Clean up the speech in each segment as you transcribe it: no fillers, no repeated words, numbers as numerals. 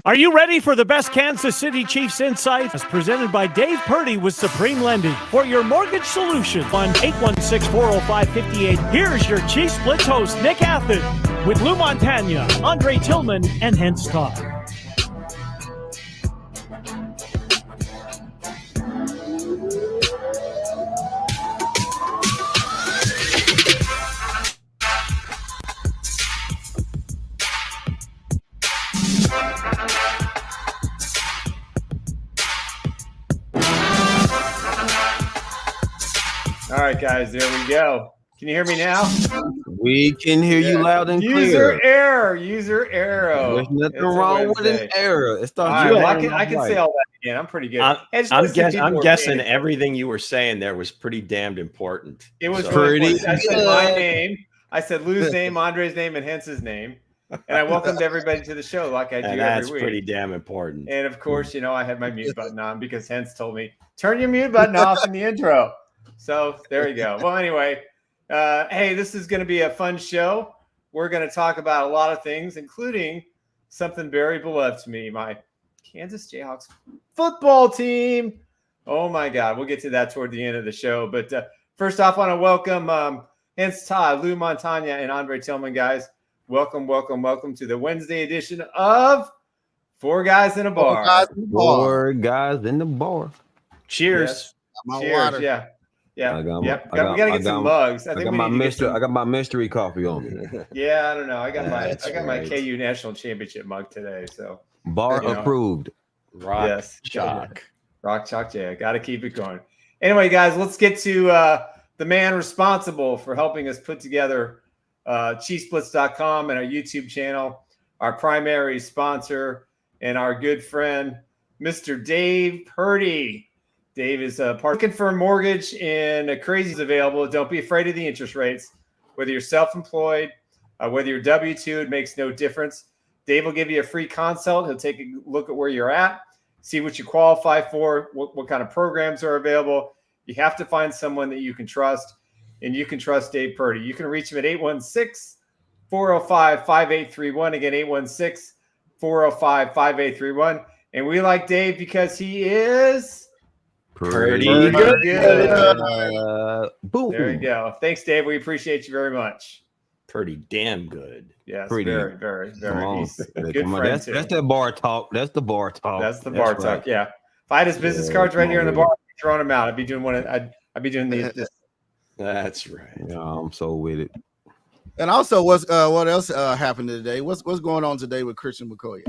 Are you ready for the best Kansas City Chiefs insight? As presented by Dave Purdy with Supreme Lending. For your mortgage solution, on 816-405-58. Here's your Chiefs Blitz host, Nick Athan, with Lou Montagna, Andre Tillman, and Hense Todd. All right, guys, there we go. Can you hear me now? We can hear you loud and clear. User error. There's nothing wrong with an error. It's I can say all that again. I'm pretty good. I'm guessing everything you were saying there was pretty damned important. It was pretty I said my name. I said Lou's name, Andre's name, and Hense's name. And I welcomed everybody to the show like I do every week. That's pretty damn important. And, of course, I had my mute button on because Hense told me, turn your mute button off in the intro. So there you go. Well, anyway, hey, this is going to be a fun show. We're going to talk about a lot of things, including something very beloved to me, my Kansas Jayhawks football team. Oh, my God. We'll get to that toward the end of the show. But first off, I want to welcome Hense Todd, Lou Montagna, and Andre Tillman, guys. Welcome to the Wednesday edition of Four Guys in a Bar. Four guys in the bar. Cheers. Yes. Cheers. Water. Yeah. We got to get some mugs. I got my mystery coffee on me. Yeah, I don't know. I got my KU National Championship mug today. So bar approved. Rock chalk. Yeah, got to keep it going. Anyway, guys, let's get to the man responsible for helping us put together ChiefsBlitz.com and our YouTube channel, our primary sponsor, and our good friend, Mr. Dave Purdy. Dave is looking for a mortgage and a crazy is available. Don't be afraid of the interest rates. Whether you're self-employed, whether you're W-2, it makes no difference. Dave will give you a free consult. He'll take a look at where you're at, see what you qualify for, what kind of programs are available. You have to find someone that you can trust, and you can trust Dave Purdy. You can reach him at 816-405-5831. Again, 816-405-5831. And we like Dave because he is pretty good. Boom. There you go. Thanks, Dave. We appreciate you very much. Pretty damn good. Yes, pretty. Very, very, very. He's a good Come on. friend, That's the bar talk. That's the bar talk. That's the bar talk. Yeah. If I had his business cards right here in the bar, I'd be throwing them out. I'd be doing I'd be doing these. That's right. Yeah, I'm so with it. And also, what else happened today? What's going on today with Christian McCoy?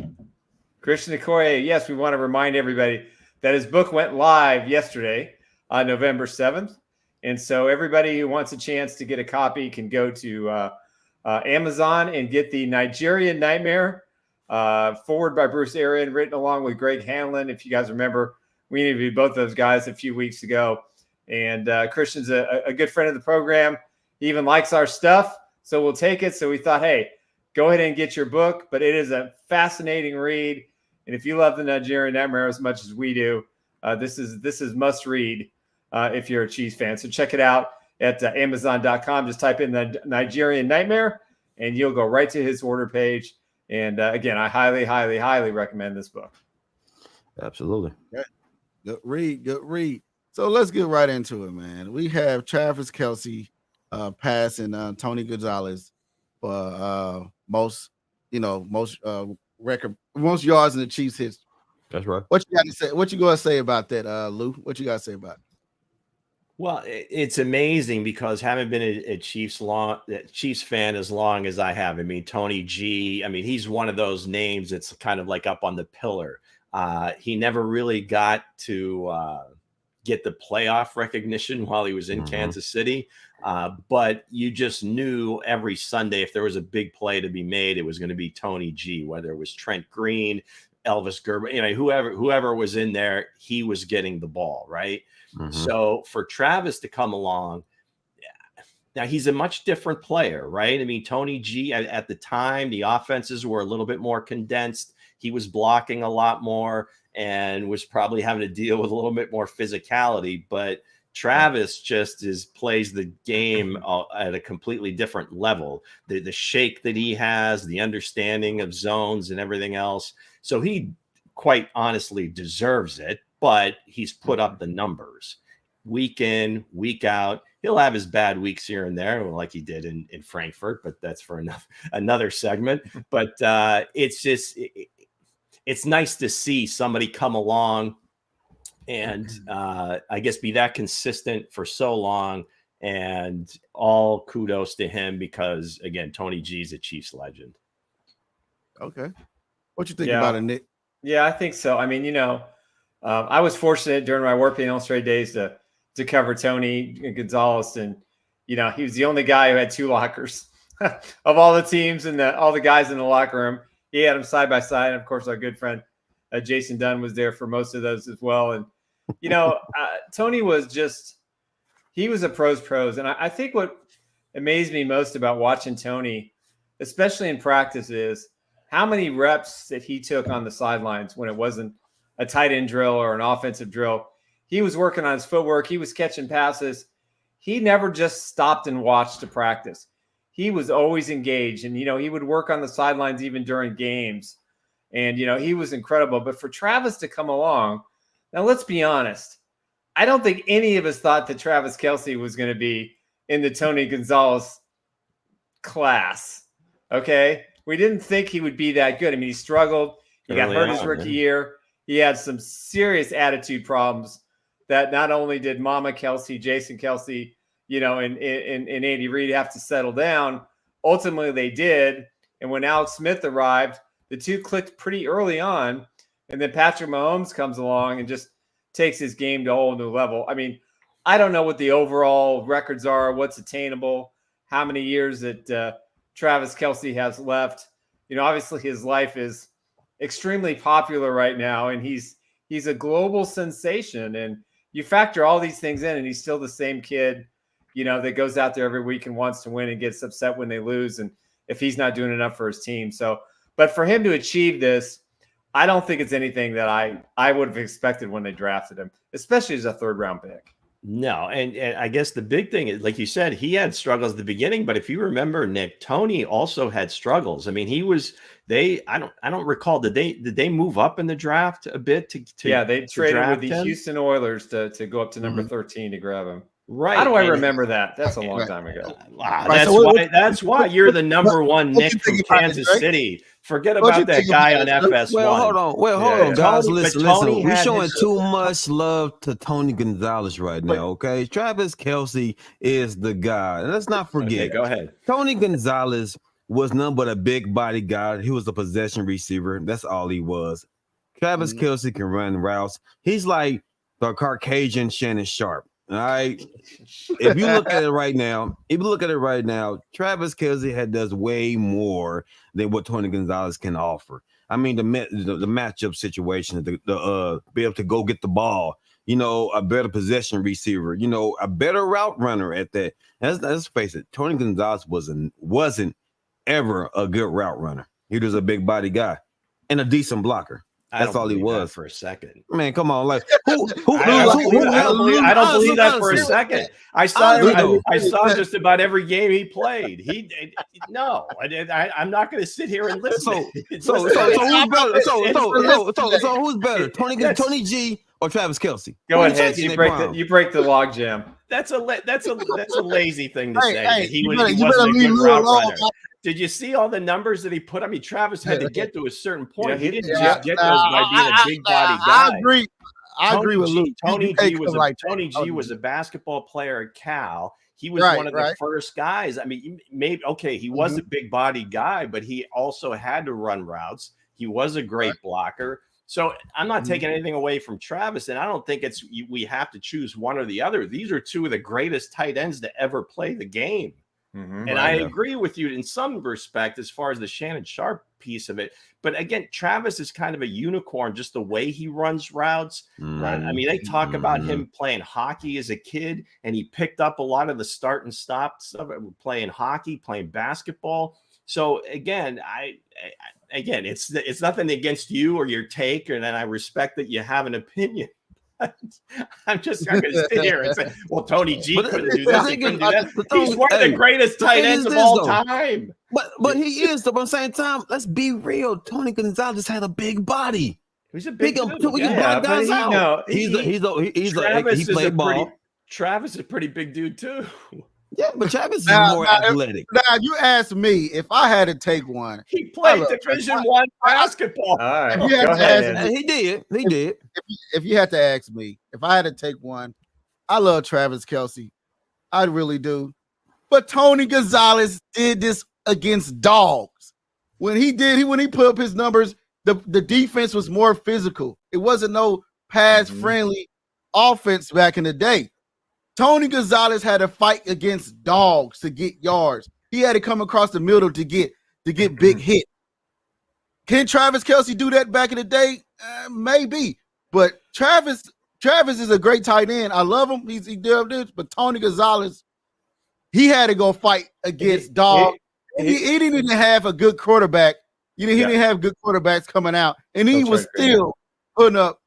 Christian Okoye, yes, we want to remind everybody that his book went live yesterday on November 7th. And so everybody who wants a chance to get a copy can go to Amazon and get the Nigerian Nightmare, forward by Bruce Arian, written along with Greg Hanlon. If you guys remember, we interviewed both those guys a few weeks ago. And Christian's a good friend of the program. He even likes our stuff, so we'll take it. So we thought, hey, go ahead and get your book. But it is a fascinating read. And if you love the Nigerian Nightmare as much as we do, this is must read if you're a Chiefs fan. So check it out at Amazon.com. Just type in the Nigerian Nightmare, and you'll go right to his order page. And again, I highly, highly, highly recommend this book. Absolutely. Good read. So let's get right into it, man. We have Travis Kelce passing Tony Gonzalez for most yards in the Chiefs history. That's right. What you got to say? What you gonna say about that, Lou? What you got to say about it? Well, it's amazing because having been a Chiefs fan as long as I have, I mean, Tony G, I mean, he's one of those names that's kind of like up on the pillar. He never really got to get the playoff recognition while he was in Kansas City. But you just knew every Sunday if there was a big play to be made, it was going to be Tony G, whether it was Trent Green, Elvis Gerber, whoever was in there, he was getting the ball, right? So for Travis to come along, now he's a much different player, right? I mean, Tony G at the time, the offenses were a little bit more condensed. He was blocking a lot more and was probably having to deal with a little bit more physicality. But Travis just plays the game at a completely different level. The shake that he has, the understanding of zones and everything else. So he quite honestly deserves it, but he's put up the numbers week in, week out. He'll have his bad weeks here and there, like he did in Frankfurt, but that's for another segment. But it's nice to see somebody come along and I guess be that consistent for so long, and all kudos to him because, again, Tony G is a Chiefs legend. Okay. What you think about it, Nick? Yeah, I think so. I mean, I was fortunate during my Warping Illustrated days to cover Tony Gonzalez, and, he was the only guy who had 2 lockers of all the teams and all the guys in the locker room. He had them side by side. And of course, our good friend Jason Dunn was there for most of those as well. And, Tony was he was a pros. And I think what amazed me most about watching Tony, especially in practice, is how many reps that he took on the sidelines when it wasn't a tight end drill or an offensive drill. He was working on his footwork. He was catching passes. He never just stopped and watched to practice. He was always engaged. And, he would work on the sidelines even during games. And, he was incredible. But for Travis to come along, now let's be honest. I don't think any of us thought that Travis Kelce was going to be in the Tony Gonzalez class. Okay? We didn't think he would be that good. I mean, he struggled. He got hurt his rookie year. He had some serious attitude problems that not only did Mama Kelce, Jason Kelce, and Andy Reid have to settle down. Ultimately, they did. And when Alex Smith arrived, the two clicked pretty early on. And then Patrick Mahomes comes along and just takes his game to a whole new level. I mean, I don't know what the overall records are, what's attainable, how many years that Travis Kelce has left. Obviously his life is extremely popular right now, and he's a global sensation. And you factor all these things in, and he's still the same kid, that goes out there every week and wants to win and gets upset when they lose, and if he's not doing enough for his team. So, but for him to achieve this, I don't think it's anything that I would have expected when they drafted him, especially as a 3rd-round pick. No, and I guess the big thing is, like you said, he had struggles at the beginning, but if you remember, Nick, Tony also had struggles. I mean, I don't recall, did they move up in the draft a bit to they traded with the him? Houston Oilers to go up to number 13 to grab him. Right. How do I remember that? That's a long time ago. That's why you're the number one Nick from Kansas City. Forget about that guy on FS1. Hold on, guys. Listen. We're showing too much love to Tony Gonzalez right now, okay? Travis Kelce is the guy. And let's not forget. Okay, go ahead. Tony Gonzalez was none but a big body guy. He was a possession receiver. That's all he was. Travis Kelce can run routes. He's like the Caucasian Shannon Sharp. All right. If you look at it right now, Travis Kelce does way more than what Tony Gonzalez can offer. I mean, the matchup situation, the be able to go get the ball, a better possession receiver, a better route runner at that. Let's face it, Tony Gonzalez wasn't ever a good route runner. He was a big body guy and a decent blocker. That's all he was for a second. Man, come on, like I don't believe that for a second. I saw just about every game he played. I'm not going to sit here and listen. So who's better, Tony G or Travis Kelce? Go ahead, you break the log jam. That's a lazy thing to say. He wasn't a good route runner. Did you see all the numbers that he put? I mean, Travis had to get to a certain point. He didn't just get those by being a big body guy. I agree with Luke. Tony G was a basketball player at Cal. He was one of the first guys. I mean, maybe he was a big body guy, but he also had to run routes. He was a great blocker. So I'm not taking anything away from Travis, and I don't think we have to choose one or the other. These are two of the greatest tight ends to ever play the game. And I agree with you in some respect as far as the Shannon Sharp piece of it. But again, Travis is kind of a unicorn, just the way he runs routes. I mean, they talk about him playing hockey as a kid, and he picked up a lot of the start and stop stuff, playing hockey, playing basketball. So again, it's nothing against you or your take, and then I respect that you have an opinion. I'm just not going to sit here and say, well, Tony G But couldn't do this. the He thing couldn't is, do that. the thing- He's one of the hey, greatest the tight thing ends is of this, all though. time. But he is. But at the same time, let's be real. Tony Gonzalez had a big body. He's a He big can dude. block Yeah, but guys he- out. no, he Travis is played ball. Travis is a pretty big dude too. Yeah, but Travis is Now- more now, athletic. Now you asked me if I had to take one. He played look, Division I basketball. All right, If you had go to ahead. ask Ed. And he did. If you had to ask me if I had to take one, I love Travis Kelce. I really do. But Tony Gonzalez did this against dogs. When he put up his numbers, the defense was more physical. It wasn't no pass-friendly offense back in the day. Tony Gonzalez had to fight against dogs to get yards. He had to come across the middle to get big hit. Can Travis Kelce do that back in the day? Maybe. But Travis is a great tight end. I love him. He did this. But Tony Gonzalez, he had to go fight against dogs. He didn't even have a good quarterback. He didn't have good quarterbacks coming out. And he was still putting up,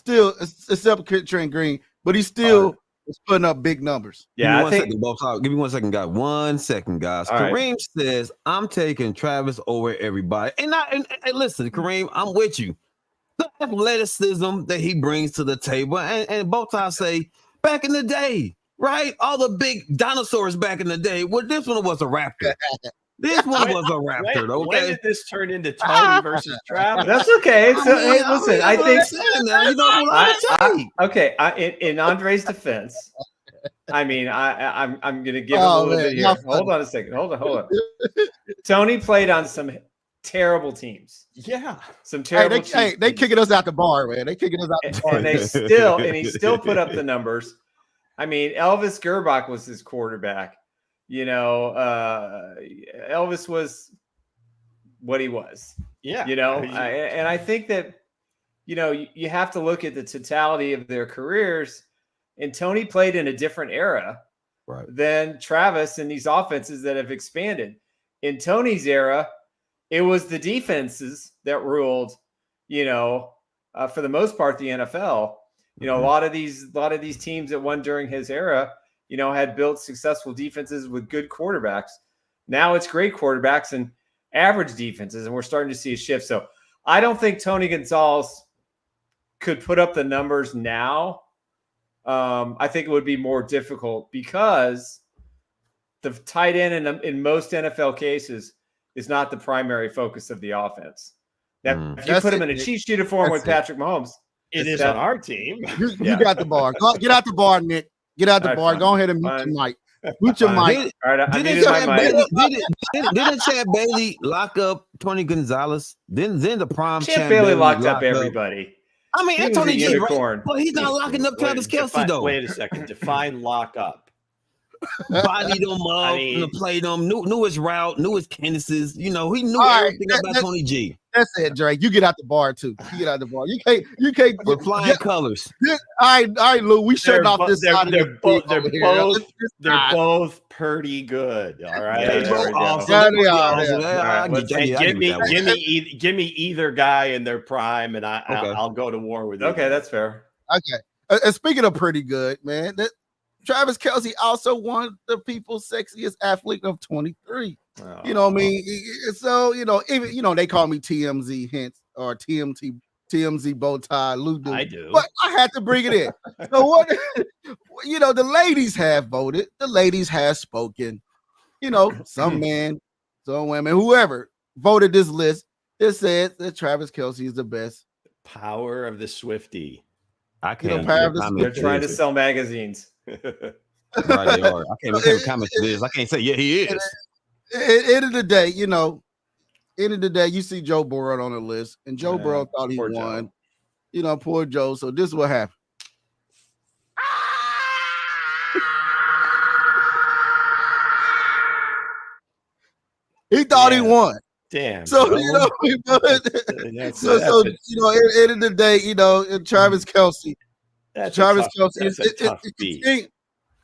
except Trent Green, but he still was putting up big numbers. Yeah, Give me 1 second, guys. 1 second, guys. All right. Kareem says, I'm taking Travis over everybody. And listen, Kareem, I'm with you. The athleticism that he brings to the table, and both sides say, back in the day, right? All the big dinosaurs back in the day. Well, this one was a raptor. This one was a raptor, okay? When did this turn into Tony versus Travis? That's okay. So, hey, listen, I think okay. In Andre's defense, I mean, I'm going to give him a little bit here. Hold on a second. Hold on. Tony played on some terrible teams. Yeah, some terrible. They kicking us out the bar, man. They kicking us out the bar, and he still put up the numbers. I mean, Elvis Gerbach was his quarterback. Elvis was what he was. Yeah. And I think that, you have to look at the totality of their careers. And Tony played in a different era than Travis in these offenses that have expanded. In Tony's era, it was the defenses that ruled, for the most part, the NFL. A lot of these teams that won during his era, had built successful defenses with good quarterbacks. Now it's great quarterbacks and average defenses, and we're starting to see a shift. So I don't think Tony Gonzalez could put up the numbers now. I think it would be more difficult because the tight end in most NFL cases is not the primary focus of the offense. If you put him in a Chiefs uniform with Patrick Mahomes, it is on our team. You got the bar. Get out the bar, Nick. Get out the bar. Fine. Go ahead and mute your mic. Mute your mic. All right, Didn't Chad Bailey lock up Tony Gonzalez? Then the prime Chad Bailey locked up everybody. I mean, Tony G, right? But he's not locking up Travis Kelce, though. Wait a second. Define lock up. Bodied them up, played them, knew his route, knew his tendencies. He knew everything about Tony G. That's it, Drake. You get out the bar too. You get out the bar. You can't. With flying colors. All right, Lou. We shutting off this. They're both pretty good. All right. Give me either guy in their prime, and I'll go to war with you. Okay, that's fair. Okay. And speaking of pretty good, man, Travis Kelce also won the People's Sexiest Athlete of 23. Oh. You know what I mean? So, even, they call me TMZ Hense or TMZ bow tie, Lou. I do. But I had to bring it in. So what, the ladies have voted. The ladies have spoken. Some men, some women, whoever voted this list, it said that Travis Kelce is the best. Power of the Swiftie. I can't. They're trying to sell magazines. Right, they are. I can't make a comment to this. I can't say, yeah, he is. End of the day, you see Joe Burrow on the list, and Joe Burrow thought he won. Joe. Poor Joe. So this is what happened. He thought he won. Damn. So end of the day, Travis Kelce. Travis Kelce.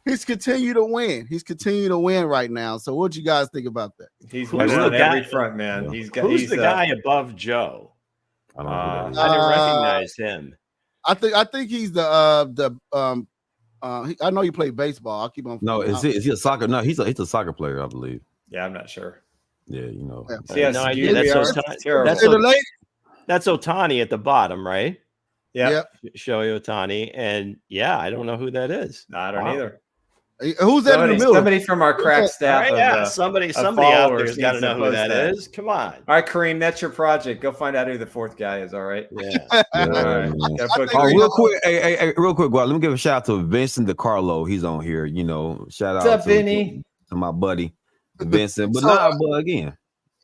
He's continued to win. He's continuing to win right now. So what you guys think about that? He's winning on every front, man. Who's the guy above Joe? I don't know. I didn't recognize him. I think he's I know you play baseball. I'll keep on. No, is he a soccer? No, he's a soccer player, I believe. Yeah, I'm not sure. Yeah, you know. Yeah. No idea. That's Otani at the bottom, right? Yeah. Shohei Otani. And yeah, I don't know who that is. No, I don't either. Who's that in the middle? Somebody from our crack staff. Right, somebody out there's got to know who that is. Come on. All right, Kareem, that's your project. Go find out who the fourth guy is. All right. Yeah. All right. Real quick, real quick, let me give a shout out to Vincent DiCarlo. He's on here. You know, shout out What's up, Vinny? To my buddy Vincent. But again,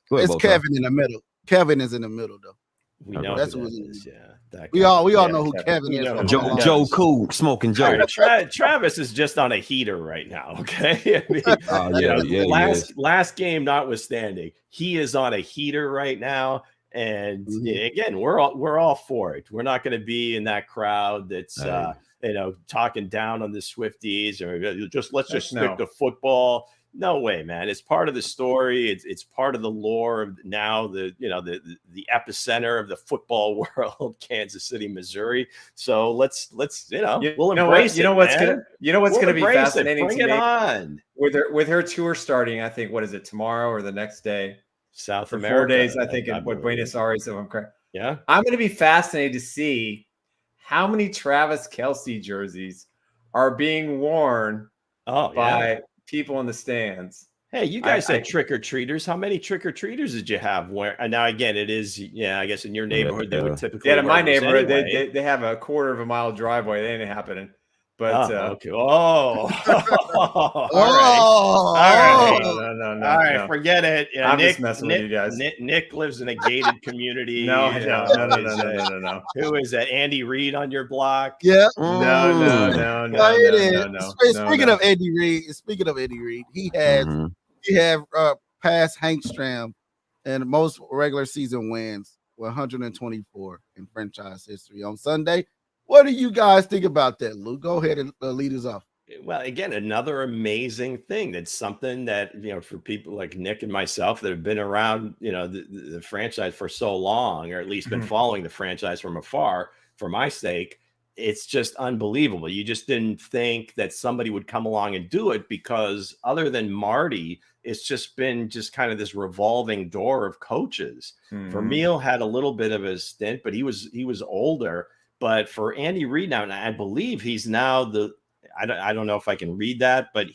it's Kevin in the middle. Kevin is in the middle though. We know that's what what it is. Yeah. We all know who Kevin is. Joe Cool, Smoking Joe. Right, Travis is just on a heater right now. Okay. I mean, last game notwithstanding, he is on a heater right now. And again, we're all for it. We're not going to be in that crowd that's talking down on the Swifties or let's just stick to football. No way, man. It's part of the story. It's part of the lore of now the epicenter of the football world, Kansas City, Missouri. So let's we'll embrace it. You know what's gonna be fascinating Bring to it me on. with her tour starting. I think what is it, tomorrow or the next day? South for America. 4 days, I think, in Buenos Aires. If I'm correct. Yeah, I'm going to be fascinated to see how many Travis Kelce jerseys are being worn by people in the stands. Hey, you guys said trick-or-treaters. How many trick-or-treaters did you have? And now, again, it is, I guess in your neighborhood, they would typically. Yeah, in my neighborhood, they have a quarter of a mile driveway. That ain't happening. But okay. All right. No. All right, forget it. Yeah, I'm just messing with you guys. Nick lives in a gated community. No. Who is that? Andy Reid on your block? Yeah. No. Speaking of Andy Reid, he had passed Hank Stram and most regular season wins, 124 in franchise history on Sunday. What do you guys think about that, Lou? Go ahead and lead us off. Well, again, another amazing thing. That's something that, for people like Nick and myself that have been around, the franchise for so long, or at least been following the franchise from afar, for my sake, it's just unbelievable. You just didn't think that somebody would come along and do it, because other than Marty, it's just been kind of this revolving door of coaches. Vermeil had a little bit of a stint, but he was older. But for Andy Reid now, and I believe he's now I don't know if I can read that, but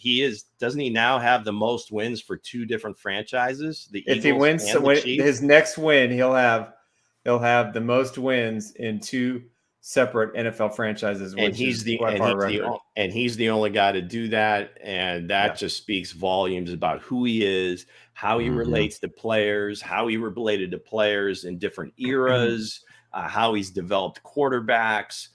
doesn't he now have the most wins for two different franchises? If he wins his next win, he'll have the most wins in two separate NFL franchises. And he's the only guy to do that. And that just speaks volumes about who he is, how he relates to players, how he related to players in different eras. How he's developed quarterbacks,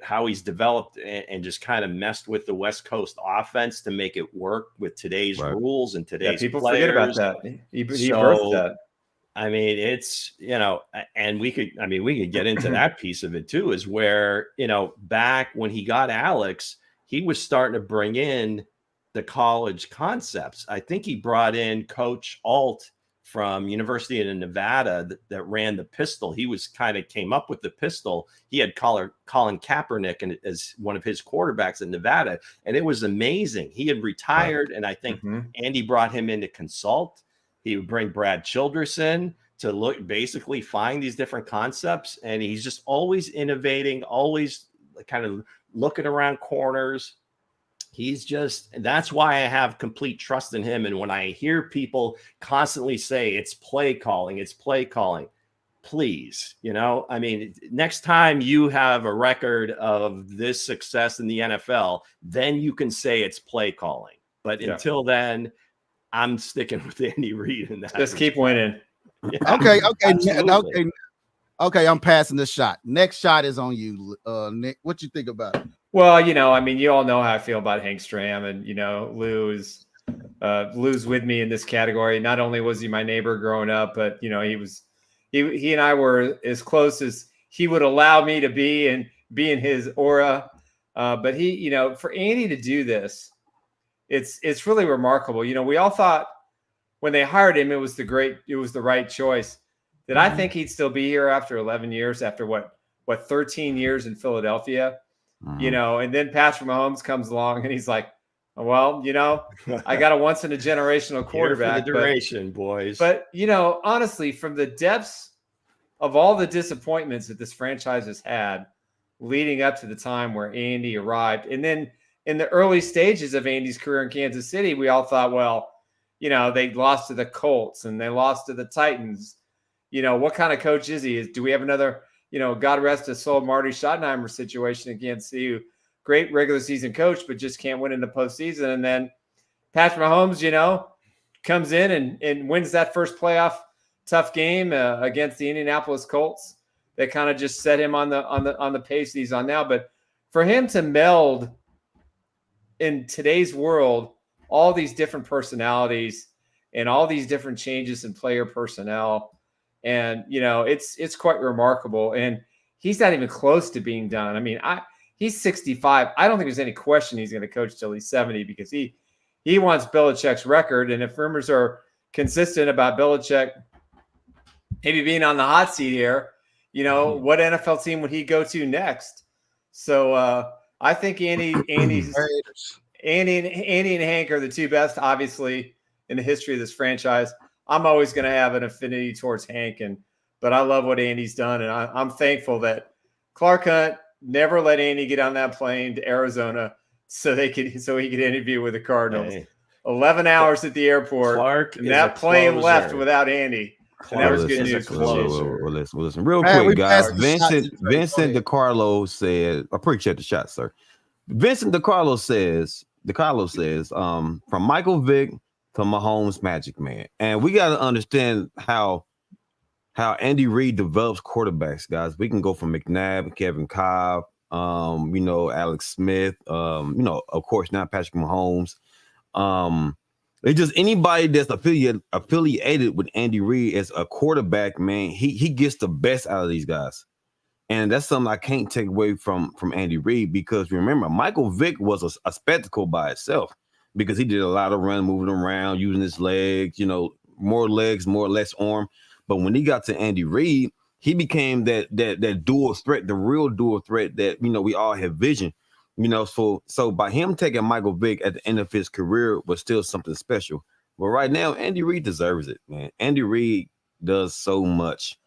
how he's developed and just kind of messed with the West Coast offense to make it work with today's rules and today's people players. Forget about that. He birthed that. I mean, it's, and we could get into that piece of it too, is where, back when he got Alex, he was starting to bring in the college concepts. I think he brought in Coach Alt from University of Nevada that ran the pistol. He came up with the pistol. He had Colin Kaepernick as one of his quarterbacks in Nevada. And it was amazing. He had retired. And I think Andy brought him in to consult. He would bring Brad Childress in to basically find these different concepts. And he's just always innovating, always kind of looking around corners. That's why I have complete trust in him. And when I hear people constantly say it's play calling, please, next time you have a record of this success in the NFL, then you can say it's play calling. But until then, I'm sticking with Andy Reid in that. Just keep winning. Yeah, okay. I'm passing the shot. Next shot is on you, Nick. What you think about it? Well, you all know how I feel about Hank Stram, and Lou's with me in this category. Not only was he my neighbor growing up, but he and I were as close as he would allow me to be and be in his aura. But he, for Andy to do this, it's really remarkable. We all thought when they hired him, it was the right choice. Did I think he'd still be here after 11 years? After what 13 years in Philadelphia, and then Patrick Mahomes comes along and he's like, well, I got a once in a generational quarterback. Here for the duration, boys. But, honestly, from the depths of all the disappointments that this franchise has had leading up to the time where Andy arrived, and then in the early stages of Andy's career in Kansas City, we all thought, well, they lost to the Colts and they lost to the Titans. What kind of coach is he? Do we have another, God rest his soul, Marty Schottenheimer situation in Kansas City? Great regular season coach, but just can't win in the postseason. And then Patrick Mahomes, comes in and wins that first playoff tough game against the Indianapolis Colts. That kind of just set him on the pace that he's on now. But for him to meld in today's world all these different personalities and all these different changes in player personnel, and it's quite remarkable. And he's not even close to being done. I mean, he's 65. I don't think there's any question he's going to coach till he's 70 because he wants Belichick's record. And if rumors are consistent about Belichick maybe being on the hot seat here, what NFL team would he go to next? So I think Andy and Hank are the two best, obviously, in the history of this franchise. I'm always going to have an affinity towards Hank, but I love what Andy's done, and I'm thankful that Clark Hunt never let Andy get on that plane to Arizona so he could interview with the Cardinals. Hey. 11 hours at the airport, Clark and that plane left without Andy. And that was good news. Listen, real quick, guys. Vincent DiCarlo said, I appreciate the shot, sir. Vincent DiCarlo says, from Michael Vick to Mahomes Magic Man. And we got to understand how Andy Reid develops quarterbacks, guys. We can go from McNabb, Kevin Cobb, Alex Smith, of course, now Patrick Mahomes. It's just anybody that's affiliated with Andy Reid as a quarterback, man, he gets the best out of these guys. And that's something I can't take away from Andy Reid, because remember, Michael Vick was a spectacle by itself because he did a lot of running, moving around, using his legs, more legs, more or less arm. But when he got to Andy Reid, he became that dual threat, the real dual threat that, we all have vision. So by him taking Michael Vick at the end of his career was still something special. But right now, Andy Reid deserves it, man. Andy Reid does so much,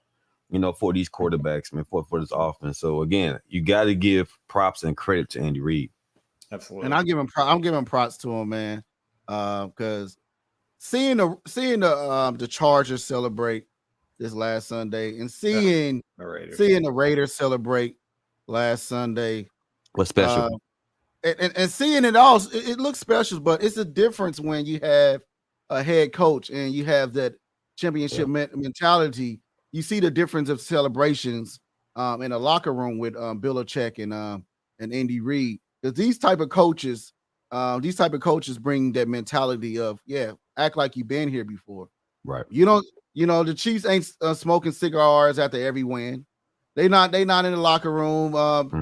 for these quarterbacks, man, for this offense. So again, you got to give props and credit to Andy Reid. Absolutely. And I'm giving props to him, man, because seeing the Chargers celebrate this last Sunday and seeing the Raiders celebrate last Sunday. What's special? And seeing it all, it looks special, but it's a difference when you have a head coach and you have that championship mentality. You see the difference of celebrations in a locker room with Belichick and Andy Reid. Because these type of coaches bring that mentality of, act like you've been here before. Right. The Chiefs ain't smoking cigars after every win. They not in the locker room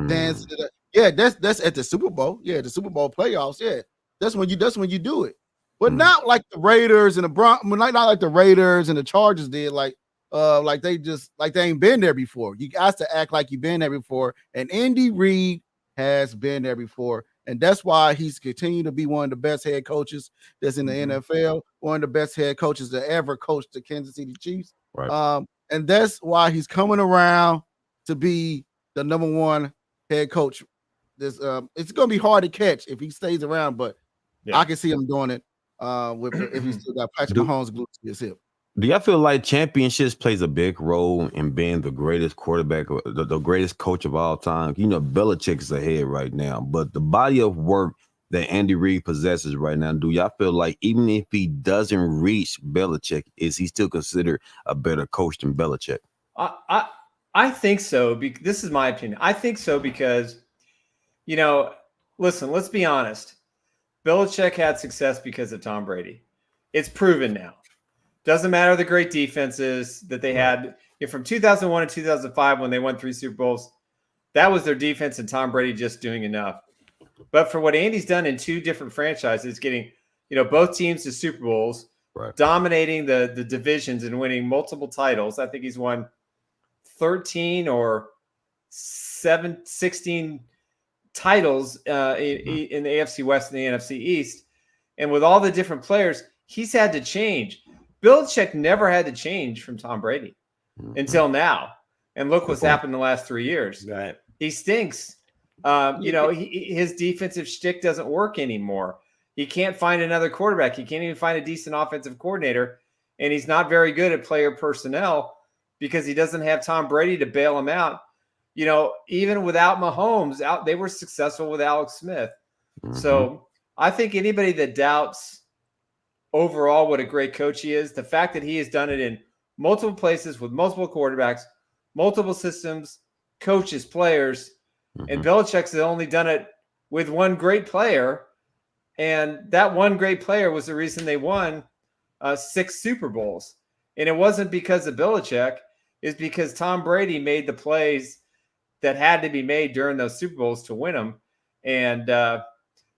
dancing. That's at the Super Bowl. Yeah, the Super Bowl playoffs. Yeah, that's when you do it. But not like the Raiders and the not like the Raiders and the Chargers did. Like they ain't been there before. You guys to act like you've been there before. And Andy Reid has been there before, and that's why he's continued to be one of the best head coaches that's in the NFL. One of the best head coaches that ever coached the Kansas City Chiefs. Right. And that's why he's coming around to be the number one head coach. It's going to be hard to catch if he stays around, but I can see him doing it if he's still got Patrick Mahomes glued to his hip. Do y'all feel like championships plays a big role in being the greatest quarterback, or the greatest coach of all time? Belichick is ahead right now, but the body of work that Andy Reid possesses right now, do y'all feel like even if he doesn't reach Belichick, is he still considered a better coach than Belichick? I think so. This is my opinion. I think so because, listen, let's be honest. Belichick had success because of Tom Brady. It's proven now. Doesn't matter the great defenses that they had from 2001 to 2005 when they won 3 Super Bowls. That was their defense and Tom Brady just doing enough. But for what Andy's done in 2 different franchises, getting both teams to Super Bowls, dominating the divisions and winning multiple titles. I think he's won 13 or 16 titles in the AFC West and the NFC East. And with all the different players, he's had to change. Belichick never had to change from Tom Brady until now. And look what's happened in the last 3 years. Right. He stinks. His defensive shtick doesn't work anymore. He can't find another quarterback. He can't even find a decent offensive coordinator. And he's not very good at player personnel because he doesn't have Tom Brady to bail him out. Even without Mahomes, they were successful with Alex Smith. So I think anybody that doubts overall what a great coach he is, the fact that he has done it in multiple places with multiple quarterbacks, multiple systems, coaches, players, and Belichick's only done it with one great player. And that one great player was the reason they won 6 Super Bowls. And it wasn't because of Belichick. It's because Tom Brady made the plays that had to be made during those Super Bowls to win them. And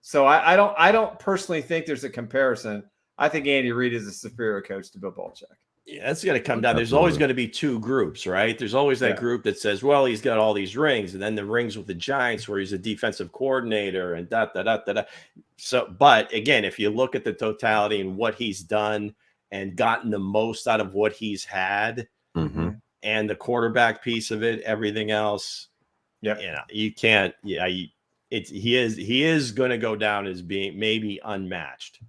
so I don't personally think there's a comparison. I think Andy Reid is a superior coach to Bill Belichick. Yeah, that's going to come down. There's always going to be 2 groups, right? There's always that group that says, well, he's got all these rings, and then the rings with the Giants where he's a defensive coordinator and da. So, but again, if you look at the totality and what he's done and gotten the most out of what he's had and the quarterback piece of it, everything else, you can't. Yeah, he is going to go down as being maybe unmatched.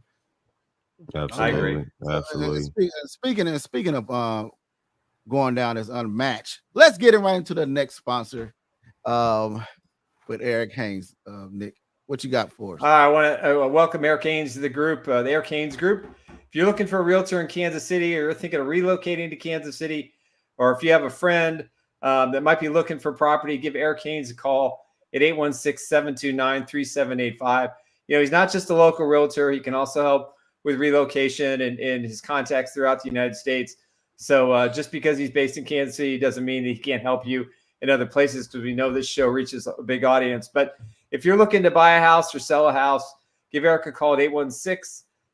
Absolutely. I agree. Absolutely. Speaking of going down as unmatched, let's get it right into the next sponsor with Eric Hense. Nick, what you got for us? I want to welcome Eric Hense to the group, the Eric Hense Group. If you're looking for a realtor in Kansas City, or you're thinking of relocating to Kansas City, or if you have a friend that might be looking for property, give Eric Hense a call at 816-729-3785. He's not just a local realtor. He can also help with relocation and his contacts throughout the United States. So just because he's based in Kansas City doesn't mean that he can't help you in other places, because we know this show reaches a big audience. But if you're looking to buy a house or sell a house, give Eric a call at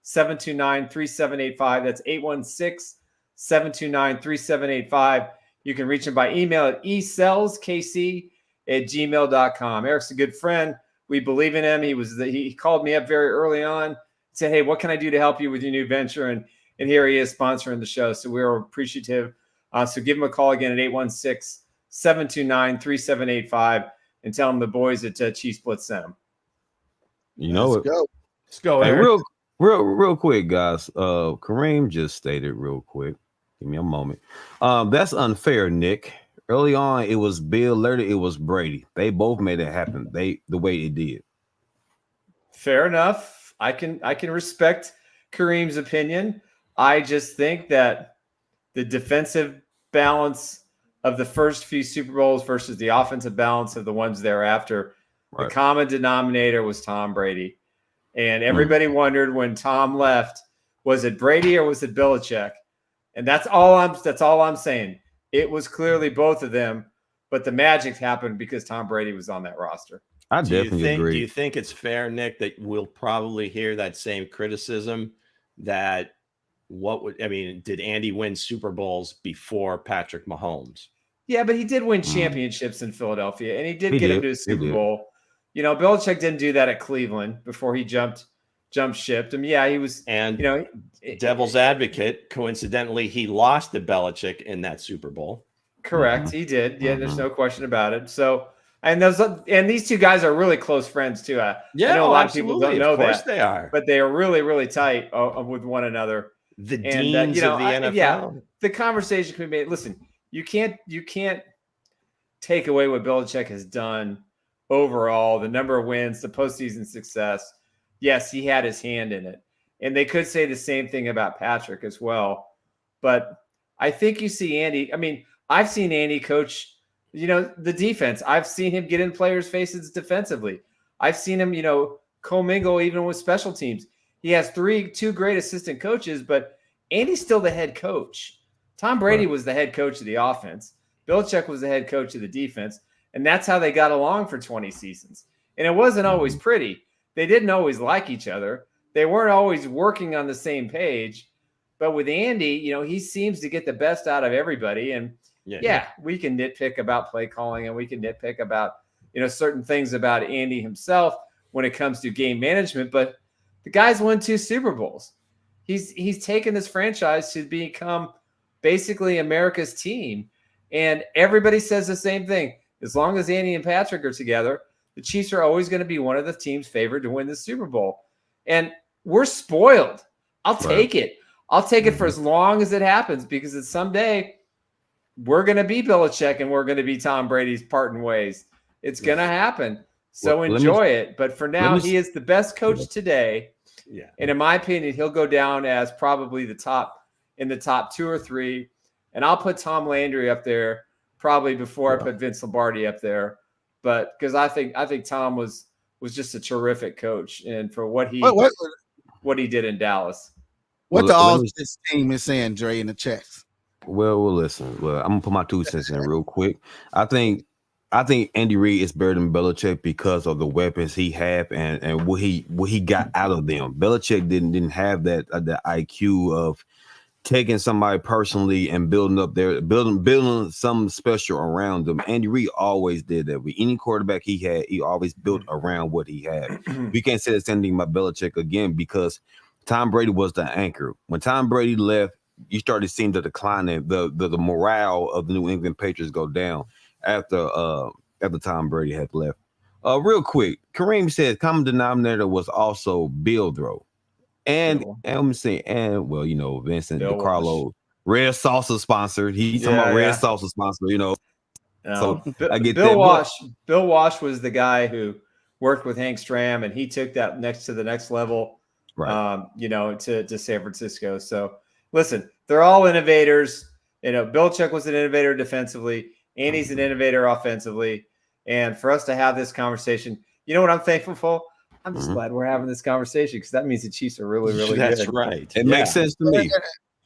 816-729-3785. That's 816-729-3785. You can reach him by email at esellskc@gmail.com. Eric's a good friend. We believe in him. He called me up very early on, said, hey, what can I do to help you with your new venture? And here he is sponsoring the show. So we're appreciative. So give him a call again at 816-729-3785 and tell him the boys at Chiefs Blitz sent him. Let's go. Hey, Eric. real quick, guys. Kareem just stated real quick. Give me a moment. That's unfair, Nick. Early on, it was Bill. Later, it was Brady. They both made it happen. The way it did. Fair enough. I can respect Kareem's opinion. I just think that the defensive balance of the first few Super Bowls versus the offensive balance of the ones thereafter, the common denominator was Tom Brady. And everybody wondered when Tom left, was it Brady or was it Belichick? And that's all I'm saying. It was clearly both of them, but the magic happened because Tom Brady was on that roster. I definitely agree. Do you think it's fair, Nick, that we'll probably hear that same criticism that did Andy win Super Bowls before Patrick Mahomes? Yeah, but he did win championships in Philadelphia, and he did get him to a Super Bowl. Belichick didn't do that at Cleveland before he jumped ship. And yeah, he was, and devil's advocate, coincidentally, he lost to Belichick in that Super Bowl. Correct. He did. Yeah, there's no question about it. So, and these two guys are really close friends too. I know a lot of people don't know that. Of course they are. But they are really, really tight with one another. The deans of the NFL. Yeah, the conversation can be made. Listen, you can't take away what Belichick has done overall, the number of wins, the postseason success. Yes, he had his hand in it. And they could say the same thing about Patrick as well. But I think you see Andy. I've seen Andy coach, the defense. I've seen him get in players' faces defensively. I've seen him, commingle even with special teams. He has two great assistant coaches, but Andy's still the head coach. Tom Brady was the head coach of the offense. Belichick was the head coach of the defense. And that's how they got along for 20 seasons. And it wasn't always pretty. They didn't always like each other. They weren't always working on the same page. But with Andy, he seems to get the best out of everybody. And Yeah, we can nitpick about play calling, and we can nitpick about, certain things about Andy himself when it comes to game management, but the guy's won 2 Super Bowls. He's taken this franchise to become basically America's team. And everybody says the same thing. As long as Andy and Patrick are together, the Chiefs are always going to be one of the teams favored to win the Super Bowl. And we're spoiled. I'll take it. I'll take it for as long as it happens, because it's someday we're going to be Belichick and we're going to be Tom Brady's parting ways. It's going to happen. So enjoy it. But for now, he is the best coach today. Yeah. And in my opinion, he'll go down as probably the top 2 or 3. And I'll put Tom Landry up there probably before I put Vince Lombardi up there. But because I think Tom was just a terrific coach, and for what he did in Dallas. What the all-this team is saying, Dre, in the checks? Well, listen. Well, I'm gonna put my 2 cents in real quick. I think Andy Reid is better than Belichick because of the weapons he have and what he got out of them. Belichick didn't have that the IQ of taking somebody personally and building something special around them. Andy Reid always did that. With any quarterback he had, he always built around what he had. We can't say the same thing about Belichick again, because Tom Brady was the anchor. When Tom Brady left, you started seeing the decline in the morale of the New England Patriots go down after Tom Brady had left. Real quick, Kareem said common denominator was also Bill Throw. And I'm saying, Vincent Bill DiCarlo, Red Salsa sponsor. He's talking about Red Salsa sponsor, So I get Bill that. Walsh. Bill Walsh was the guy who worked with Hank Stram, and he took that to the next level, right? To San Francisco. So listen, they're all innovators. Belichick was an innovator defensively. Andy's an innovator offensively. And for us to have this conversation, you know what I'm thankful for? I'm just glad we're having this conversation, because that means the Chiefs are really, really good. That's right. It makes sense to me.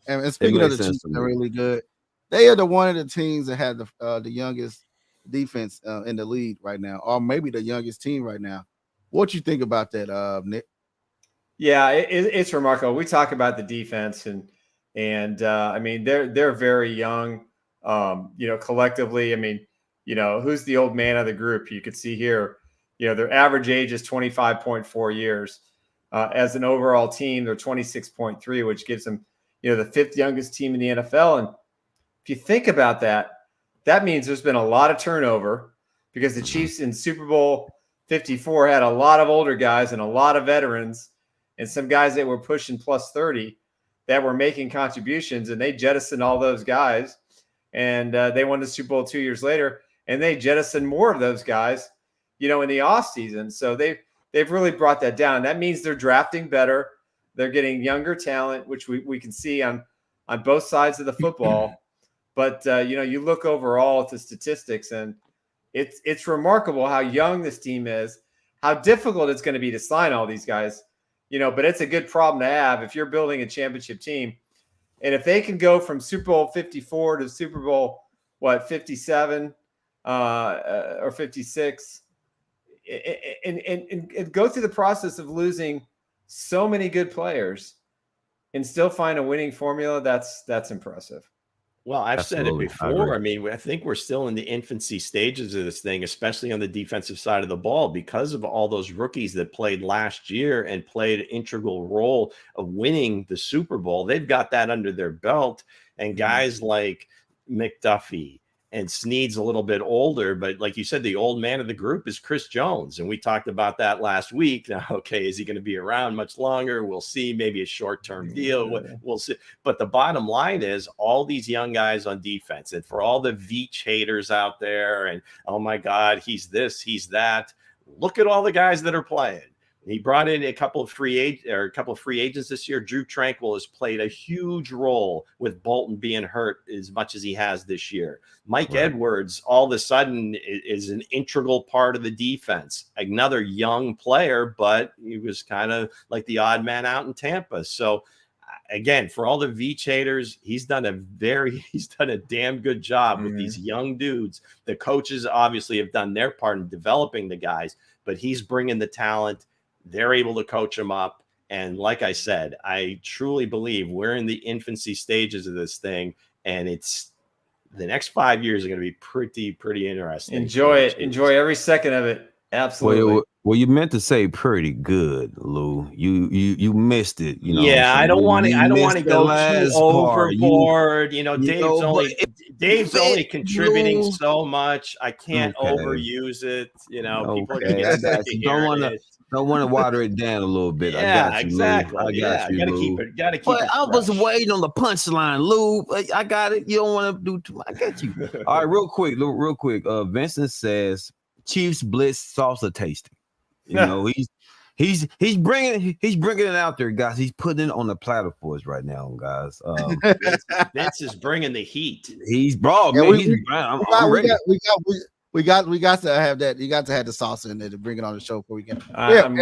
And speaking of the Chiefs, are really good. They are one of the teams that had the youngest defense in the league right now, or maybe the youngest team right now. What you think about that, Nick? Yeah, it's remarkable. We talk about the defense, and I mean they're very young. Collectively, I mean, who's the old man of the group? You could see here. Their average age is 25.4 years. As an overall team, they're 26.3, which gives them, the 5th youngest team in the NFL. And if you think about that, that means there's been a lot of turnover, because the Chiefs in Super Bowl 54 had a lot of older guys and a lot of veterans and some guys that were pushing plus 30 that were making contributions, and they jettisoned all those guys. And they won the Super Bowl 2 years later, and they jettisoned more of those guys in the offseason. So they've really brought that down. That means they're drafting better. They're getting younger talent, which we can see on both sides of the football. But, you look overall at the statistics, and it's remarkable how young this team is, how difficult it's going to be to sign all these guys, but it's a good problem to have if you're building a championship team. And if they can go from Super Bowl 54 to Super Bowl, 57 or 56, and go through the process of losing so many good players and still find a winning formula, that's impressive. Well, I've Absolutely. said it before. I mean, I think we're still in the infancy stages of this thing, especially on the defensive side of the ball, because of all those rookies that played last year and played an integral role of winning the Super Bowl. They've got that under their belt. And guys like McDuffie and Snead's a little bit older, but like you said, the old man of the group is Chris Jones. And we talked about that last week. Now, okay, is he going to be around much longer? We'll see. Maybe a short-term deal. We'll see. But the bottom line is all these young guys on defense, and for all the Veach haters out there and, oh my God, he's this, he's that. Look at all the guys that are playing. He brought in a couple of free agents this year. Drew Tranquil has played a huge role with Bolton being hurt as much as he has this year. Mike Edwards, all of a sudden, is an integral part of the defense. Another young player, but he was kind of like the odd man out in Tampa. So, again, for all the Veach haters, he's done a damn good job with these young dudes. The coaches obviously have done their part in developing the guys, but he's bringing the talent. They're able to coach them up. And like I said, I truly believe we're in the infancy stages of this thing. And the next 5 years are going to be pretty interesting. Enjoy it. Enjoy every second of it. Absolutely. Well, you meant to say pretty good, Lou. You missed it. You know. Yeah, I don't want to. I don't want to go too overboard. Dave's only contributing so much. I can't overuse it. People are going to get sick of don't want to water it down a little bit. Yeah, I got you, exactly. Lou. I got you, gotta Lou. keep it. Gotta keep but it. I was waiting on the punchline, Lou. I got it. You don't want to do too much. I got you. All right, real quick. Vincent says Chiefs Blitz salsa tasting. He's bringing it out there, guys. He's putting it on the platter for us right now, guys. Vince is bringing the heat. He's brought me. I'm ready. We got to have that. You got to have the salsa in there to bring it on the show before we get. I'm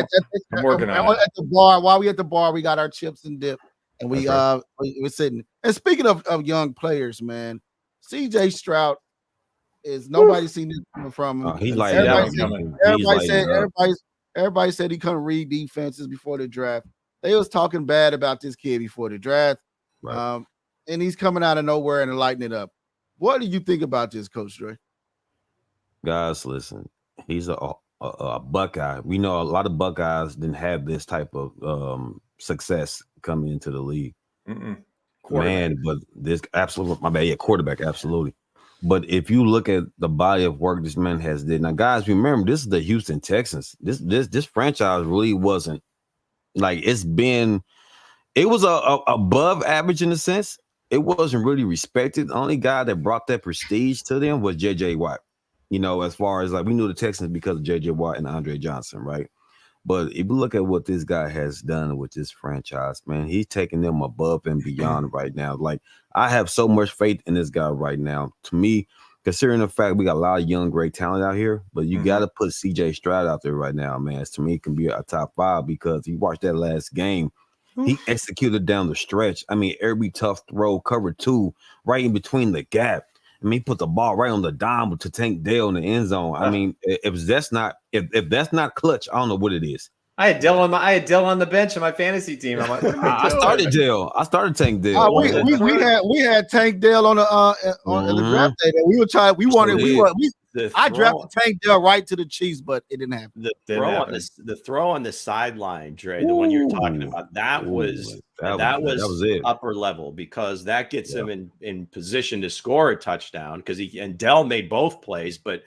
working on it. At the bar, while we at the bar, we got our chips and dip, and we're sitting. And speaking of young players, man, CJ Stroud is nobody seen this coming from him. He's like everybody said he couldn't read defenses before the draft. They was talking bad about this kid before the draft, right. And he's coming out of nowhere and lighting it up. What do you think about this, Coach Dre? Guys, listen, he's a Buckeye. We know a lot of Buckeyes didn't have this type of success coming into the league. Man, but this absolutely, my bad, quarterback, absolutely. But if you look at the body of work this man has did, now guys, remember this is the Houston Texans. This franchise really wasn't like it was above average in a sense. It wasn't really respected. The only guy that brought that prestige to them was JJ Watt. As far as like we knew the Texans because of JJ Watt and Andre Johnson, right? But if you look at what this guy has done with this franchise, man, he's taking them above and beyond right now. Like I have so much faith in this guy right now. To me, considering the fact we got a lot of young, great talent out here, but you got to put CJ Stroud out there right now, man. To me, it can be a top 5 because you watched that last game. He executed down the stretch. I mean, every tough throw, cover 2, right in between the gap. I mean, he put the ball right on the dime to Tank Dell in the end zone. I mean, if that's not clutch, I don't know what it is. I had Dell on the bench on my fantasy team. I'm like, I started Dell. I started Tank Dell. We had Tank Dell on the draft day. I drafted Tank Dell right to the Chiefs, but it didn't happen. The throw on the sideline, Dre, the one you're talking about, that was it. Upper level because that gets him in position to score a touchdown because Dell made both plays, but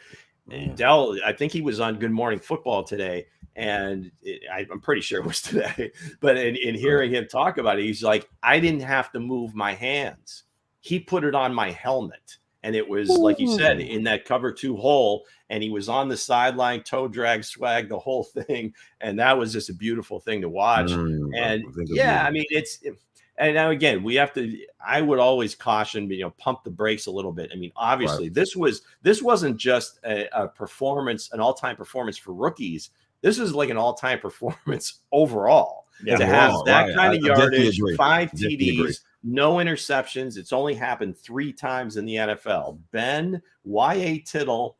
Dell, I think he was on Good Morning Football today. And I'm pretty sure it was today, but in hearing him talk about it, he's like, I didn't have to move my hands. He put it on my helmet. And it was, like you said, in that cover 2 hole. And he was on the sideline, toe drag, swag, the whole thing. And that was just a beautiful thing to watch. I mean, and now again, I would always caution, pump the brakes a little bit. I mean, obviously, this wasn't just a performance, an all-time performance for rookies. This is like an all-time performance overall. To have that kind of yardage, 5 TDs, no interceptions. It's only happened 3 times in the NFL. Ben, Y.A. Tittle,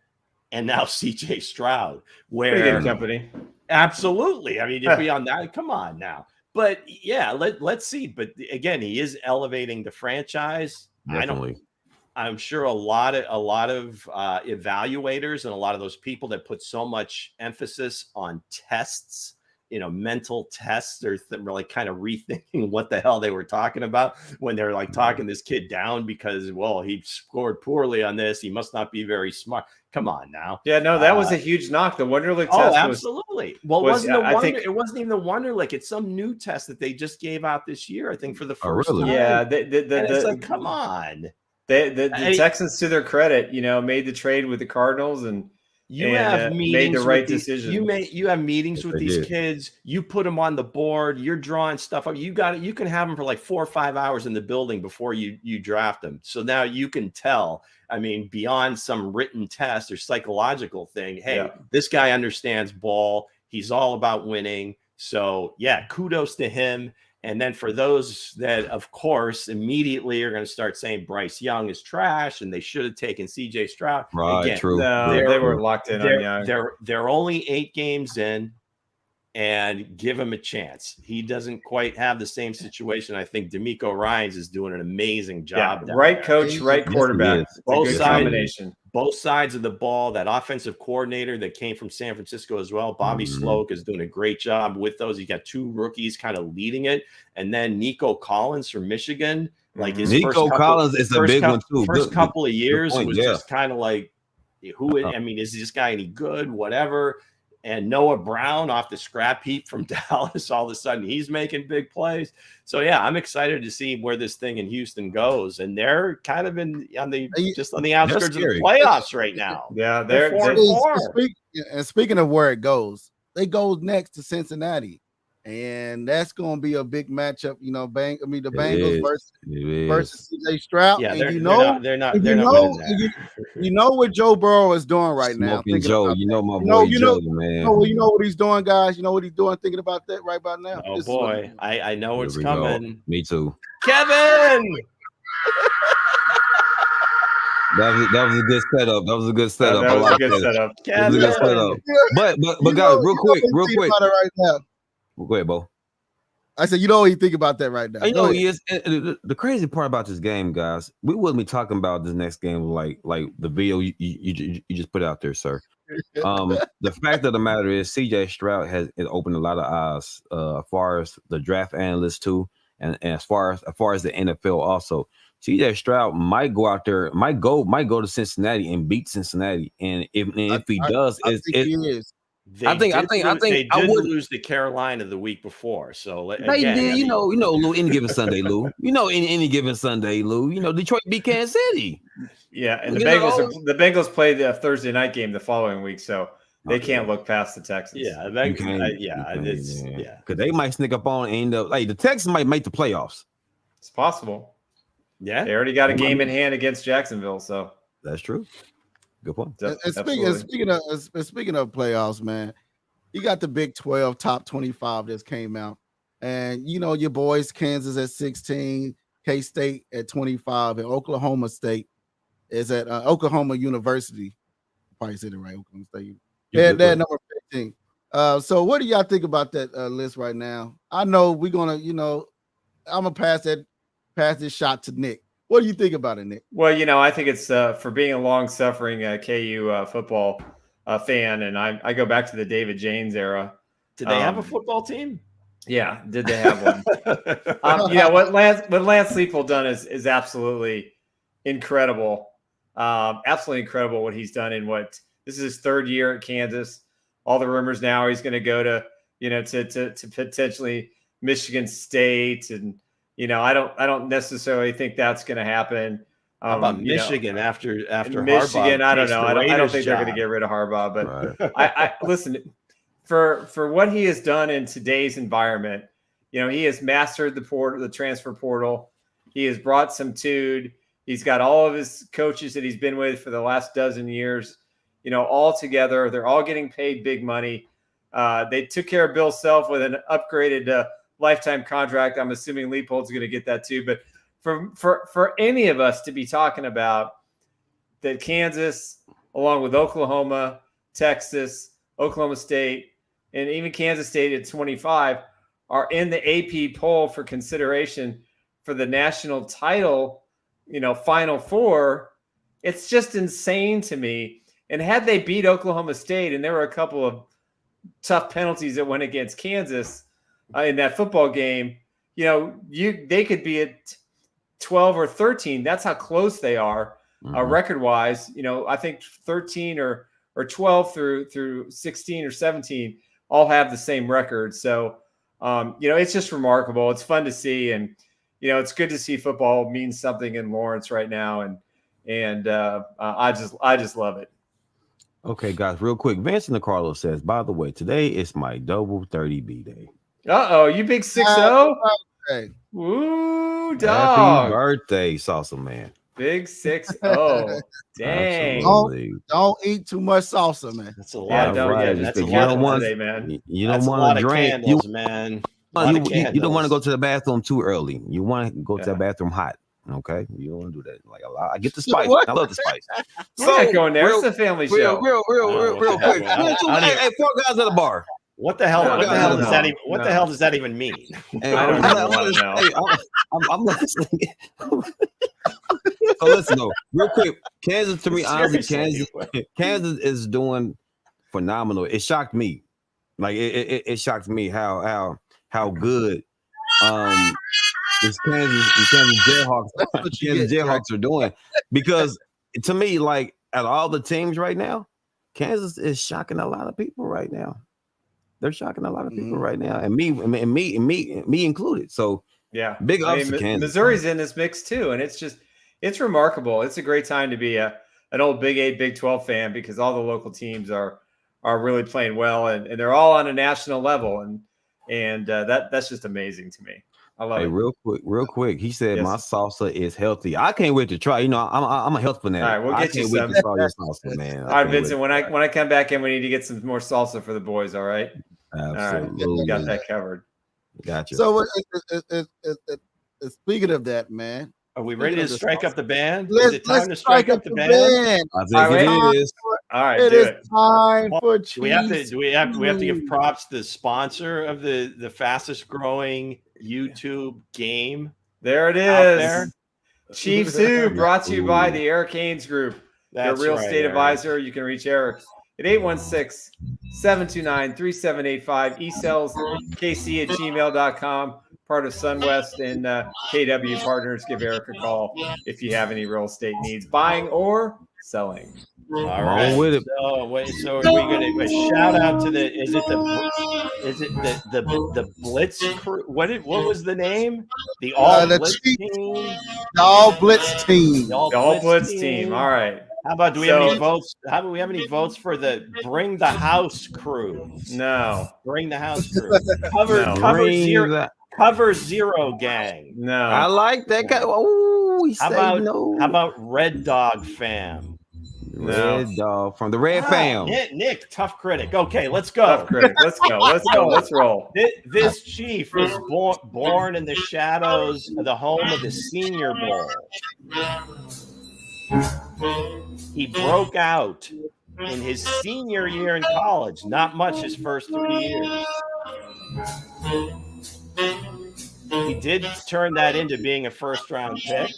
and now C.J. Stroud. Pretty good company. Absolutely. I mean, if we on that, come on now. But yeah, let's see. But again, he is elevating the franchise. Definitely. I'm sure a lot of evaluators and a lot of those people that put so much emphasis on tests, mental tests, are really kind of rethinking what the hell they were talking about when they're like talking this kid down because, well, he scored poorly on this. He must not be very smart. Come on now. Yeah, no, that was a huge knock. The Wonderlic test. Oh, absolutely. It wasn't even the Wonderlic. It's some new test that they just gave out this year, I think, for the first time. Yeah. It's like, come on. The Texans, to their credit, made the trade with the Cardinals and made the right decision. You have meetings with these kids. You put them on the board. You're drawing stuff up. You got it. You can have them for like 4 or 5 hours in the building before you draft them. So now you can tell. I mean, beyond some written test or psychological thing. Hey, this guy understands ball. He's all about winning. So yeah, kudos to him. And then for those that, of course, immediately are going to start saying Bryce Young is trash and they should have taken CJ Stroud. Right, again, true. No, they were locked in on Young. They're only 8 games in. and give him a chance. He doesn't quite have the same situation. I think D'Amico Ryans is doing an amazing job. Yeah, right coach, right quarterback. Both sides of the ball. That offensive coordinator that came from San Francisco as well, Bobby Sloak, is doing a great job with those. You got two rookies kind of leading it, and then Nico Collins from Michigan. Like his Nico Collins is a big one too. First couple of years, it was just kind of like, is this guy any good? Whatever. And Noah Brown off the scrap heap from Dallas, all of a sudden he's making big plays. So yeah, I'm excited to see where this thing in Houston goes. And they're kind of on the outskirts of the playoffs right now. Yeah, they're 4-4. And speaking of where it goes, they go next to Cincinnati. And that's going to be a big matchup, the Bengals versus CJ Stroud. Yeah, and they're not winning that. You know what Joe Burrow is doing right now. Joe, my boy Joe, man. You know what he's doing, guys. You know what he's doing, thinking about that right about now. Oh, boy. I know what's coming. Go. Me too. Kevin! That was a good setup. That was a good setup. That was a good setup. That was a good setup. But guys, real quick. Right now. Go ahead, Bo. I said, you know what you think about that right now. I know he is. The crazy part about this game, guys, we wouldn't be talking about this next game like the video you just put out there, sir. The fact of the matter is, CJ Stroud has opened a lot of eyes as far as the draft analysts too, and as far as the NFL also. CJ Stroud might go out there, might go to Cincinnati and beat Cincinnati, and if he does, he is. They did lose to Carolina the week before, so they did. Lou, any given Sunday, Lou. Any given Sunday, Lou. Detroit beat Kansas City. Yeah, and the Bengals play the Thursday night game the following week, so they can't look past the Texans. Yeah, because they might sneak up on and end up like the Texans might make the playoffs. It's possible. Yeah, they already got a game in hand against Jacksonville, so that's true. Good point. And speaking of playoffs, man, you got the Big 12 top 25 that came out, and your boys Kansas at 16, K-State at 25, and Oklahoma State is at Oklahoma University. Probably said it right, Oklahoma State. They're number 15. So what do y'all think about that list right now? I know we're gonna, I'm gonna pass this shot to Nick. What do you think about it, Nick? Well, I think it's for being a long-suffering KU football fan, and I go back to the David James era. Did they have a football team? Yeah, did they have one? What Lance Leipold done is absolutely incredible. Absolutely incredible what he's done this is his third year at Kansas. All the rumors now he's going to go to to potentially Michigan State, and I don't necessarily think that's going to happen. How about Michigan after Michigan? Harbaugh I don't know. I don't think they're going to get rid of Harbaugh, but I listen for what he has done in today's environment. He has mastered the transfer portal. He has brought some tude. He's got all of his coaches that he's been with for the last dozen years, all together. They're all getting paid big money. They took care of Bill Self with an upgraded lifetime contract. I'm assuming Leipold's going to get that too. But for any of us to be talking about that Kansas, along with Oklahoma, Texas, Oklahoma State, and even Kansas State at 25 are in the AP poll for consideration for the national title, Final Four, it's just insane to me. And had they beat Oklahoma State, and there were a couple of tough penalties that went against Kansas in that football game, they could be at 12 or 13. That's how close they are record-wise. I think 13 or 12 through 16 or 17 all have the same record. So, it's just remarkable. It's fun to see, and it's good to see football means something in Lawrence right now, and I just love it. Okay, guys, real quick. Vincent DiCarlo says, by the way, today is my double 30B day. You big 6-0? Ooh, dog. Happy birthday, salsa man. Big 6-0. Dang. Don't eat too much salsa, man. That's a lot. That's a lot today, man. You don't want to drink, candles, man. You don't want to go to the bathroom too early. You want to go to the bathroom hot. Okay, you don't want to do that. Like I get the spice. I love the spice. So going there. It's a family show. Real quick. Hey, 4 guys at the bar. What the hell? What the hell does that even? What the hell does that even mean? And I don't even want to know. I'm listening. So listen, though, real quick. Kansas, to me, honestly, Kansas is doing phenomenal. It shocked me. Like it shocked me how good this Kansas Jayhawks are doing. Because to me, like out of all the teams right now, Kansas is shocking a lot of people right now. They're shocking a lot of people right now, and me included. So yeah, big ups to Kansas. Missouri's in this mix too, and it's remarkable. It's a great time to be an old Big 8, Big 12 fan because all the local teams are really playing well, and they're all on a national level, and that's just amazing to me. I love it. Real quick. He said Yes. my salsa is healthy. I can't wait to try. You know, I'm a health fanatic. All right, we'll get you I can't wait some. to try your salsa, man. All right, Vincent. When I come back in, we need to get some more salsa for the boys. All right. Absolutely. All right, we got that covered. Gotcha. So speaking of that, man, Are we ready to strike up the band? let's Is it time to strike up the band. I think it is. All right, It do is it. time for Do we have to? Chiefs. Do we have to give props to the sponsor of the fastest growing YouTube game? There it out there? is. Chiefs Who, brought to you by the Eric Haynes Group, your real right, estate Eric. advisor. You can reach Eric at 816-729-3785, ecells@gmail.com, part of SunWest and KW Partners. Give Eric a call if you have any real estate needs, buying or selling. All on right. with it. So are we gonna shout out to the? Is it the Blitz crew? What was the name? The All The Blitz Chiefs. team. The All Blitz team. The All Blitz team. All right. How about do we have any votes? How about we have any votes for the Bring the House crew? No. Bring the House crew. Cover zero gang. No. I like that guy. Oh, he How said about no. how about Red Dog fam? Red Dog from the Red Fam. Nick, tough critic. Okay, let's go. Tough critic. Let's go. Let's roll. This chief was born in the shadows of the home of the Senior Bowl. He broke out in his senior year in college. Not much his first 3 years. He did turn that into being a first-round pick.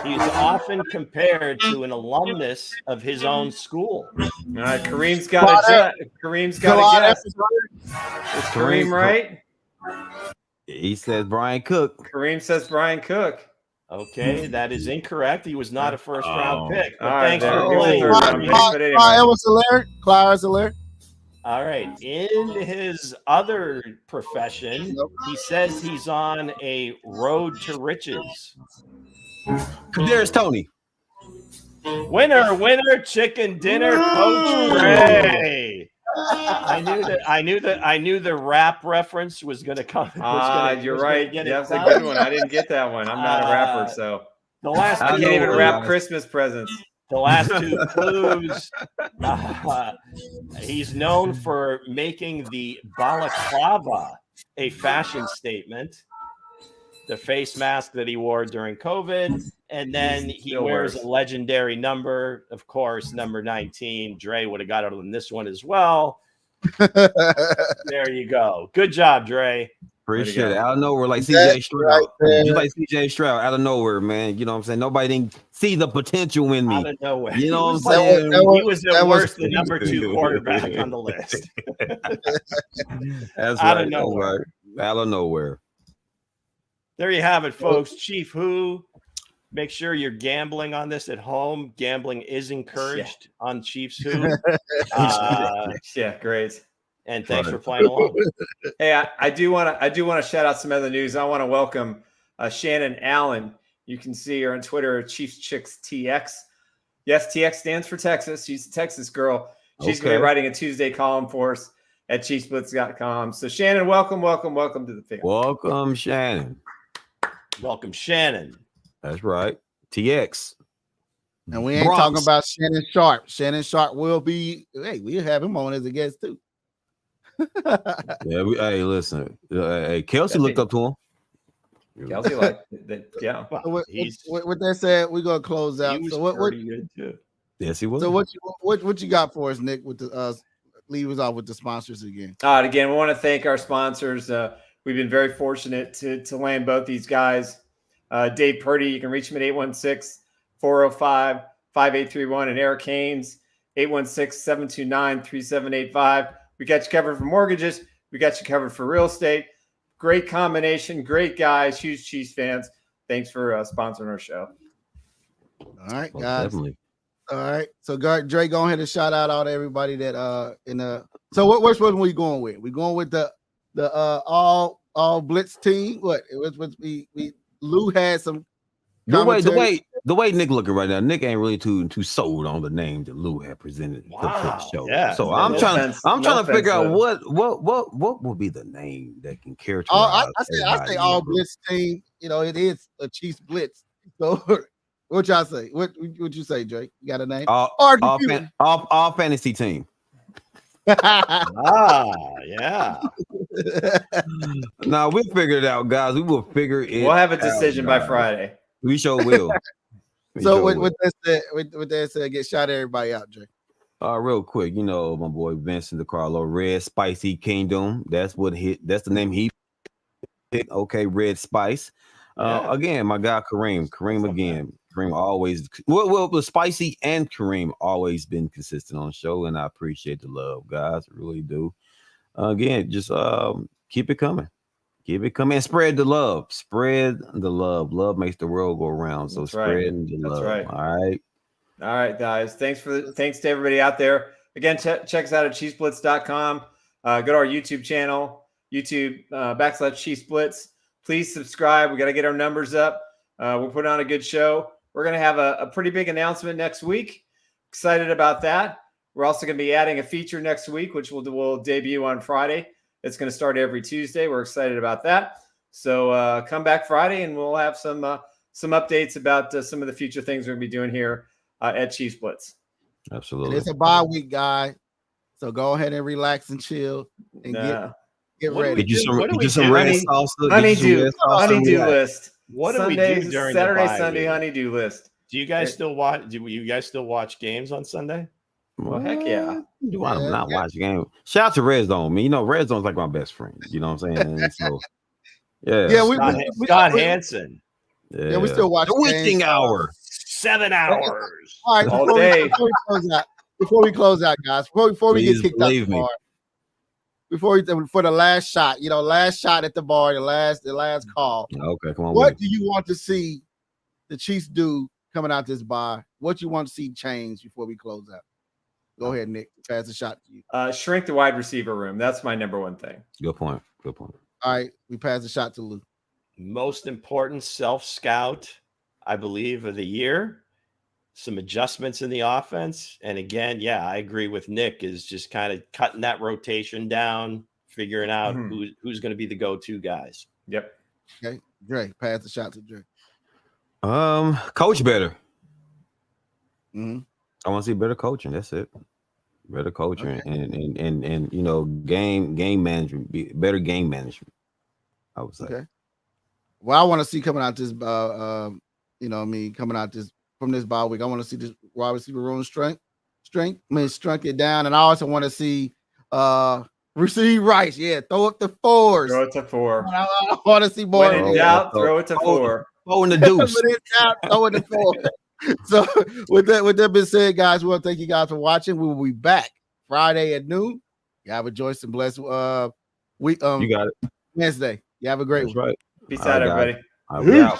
He's often compared to an alumnus of his own school. All right, Kareem's got a guess. Is Kareem right? He says Brian Cook. Kareem says Brian Cook. Okay, that is incorrect. He was not a first-round pick. But All right, thanks there for we go. playing. Third round pick, but anyway. Clara's alert. All right. In his other profession, he says he's on a road to riches. There's Tony. Winner, chicken dinner, Coach Ray. I knew the rap reference was going to come. You're right. That's a good one. I didn't get that one. I'm not a rapper, so the last I can't even wrap Christmas presents. The last two clues. He's known for making the balaclava a fashion statement. The face mask that he wore during COVID, and then he wears a legendary number, of course, number 19. Dre would have got it on this one as well. There you go. Good job, Dre. Appreciate it. Out of nowhere, like CJ Stroud. Just like CJ Stroud, out of nowhere, man. You know what I'm saying? Nobody didn't see the potential in me. Out of nowhere. You know what I'm saying? He was at worst the number 2 quarterback on the list. That's Out right. of nowhere. Out of nowhere. There you have it, folks. Chief Who. Make sure you're gambling on this at home. Gambling is encouraged on Chiefs Who. Yeah, great. And thanks for playing along. Hey, I do want to shout out some other news. I want to welcome Shannon Allen. You can see her on Twitter, Chiefs Chicks TX. Yes, TX stands for Texas. She's a Texas girl. She's going to be writing a Tuesday column for us at ChiefsBlitz.com. So Shannon, welcome to the family. Welcome, Shannon. Welcome, Shannon. That's right. TX. And we ain't talking about Shannon Sharp. Shannon Sharp will be, we'll have him on as a guest too. Yeah, listen. Hey, Kelce looked up to him. Kelce liked that, yeah. So with that said, we're gonna close out. He was So what pretty good too. Yes, he was. So what you got for us, Nick, with the leave us off with the sponsors again. All right, again, we want to thank our sponsors. We've been very fortunate to land both these guys. Dave Purdy, you can reach him at 816-405-5831, and Eric Haynes, 816-729-3785. We got you covered for mortgages. We got you covered for real estate. Great combination. Great guys. Huge Chiefs fans. Thanks for sponsoring our show. All right, guys. Definitely. All right. So, Dre, go ahead and shout out all to everybody that in the. So, which one we going with? We going with the all blitz team. What it was we Lou had some. The way Nick looking right now, Nick ain't really too sold on the name that Lou had presented for the show. Yeah. So I'm trying to figure out what will be the name that can characterize. I say all blitz team. You know, it is a Chiefs Blitz. So what y'all say? What you say, Drake? You got a name? All fantasy team. Yeah. Now we'll figure it out, guys. We will figure it. We'll have a decision by Friday. We sure will. So with that said, get shot everybody out, Drake. Real quick, you know, my boy Vincent DiCarlo, Red Spicy Kingdom. That's the name he picked. Okay, Red Spice. Again, my guy Kareem again. Kareem always the Spicy and Kareem always been consistent on the show, and I appreciate the love, guys. I really do. Again, just keep it coming. Keep it coming and spread the love. Spread the love. Love makes the world go around. So spread the love. Right. All right. All right, guys. Thanks to everybody out there. Again, check us out at ChiefsBlitz.com. Go to our YouTube channel, YouTube /Chiefs Blitz. Please subscribe. We got to get our numbers up. We'll put on a good show. We're going to have a pretty big announcement next week. Excited about that. We're also going to be adding a feature next week, which will debut on Friday. It's going to start every Tuesday. We're excited about that. So come back Friday, and we'll have some updates about some of the future things we're going to be doing here at Chiefs Blitz. Absolutely. And it's a bye week, guy. So go ahead and relax and chill and get ready. Get you some red salsa. Honeydew list. What do we do during Saturday, the bye Sunday week? Honeydew list? Do you guys still watch? Do you guys still watch games on Sunday? Well, heck yeah. Do I not watch the game? Shout out to Red Zone. You know, Red Zone's like my best friend. You know what I'm saying? So, yeah. Scott Hansen. Yeah, we still watch the witching hour. 7 hours. All right, all day. Before we close out, guys. Before we get kicked out the bar. For the last shot, last shot at the bar, the last call. Okay, come on. What do you want to see the Chiefs do coming out this bar? What you want to see change before we close out? Go ahead, Nick. Pass the shot to you. Shrink the wide receiver room. That's my number one thing. Good point. All right, we pass the shot to Lou. Most important self-scout, I believe, of the year. Some adjustments in the offense. And again, I agree with Nick, is just kind of cutting that rotation down, figuring out who's going to be the go-to guys. Yep. Okay, Dre, pass the shot to Dre. Coach better. Mm-hmm. I want to see better coaching. That's it. Better coaching and game management, better game management. I would say. Okay. Well, I want to see coming out this coming out this from this bye week. I want to see this wide receiver room strength it down, and I also want to see receive Rice. Yeah, throw up the fours. Throw it to 4. I want to see more. When in doubt, throw it to 4. Throw in the deuce. When in doubt, throw in the 4. So with that being said, guys, we want to thank you guys for watching. We will be back Friday at noon. You have a joyous and blessed week. You got it. Wednesday. You have a great one. Right. Peace out, everybody. I'll be out.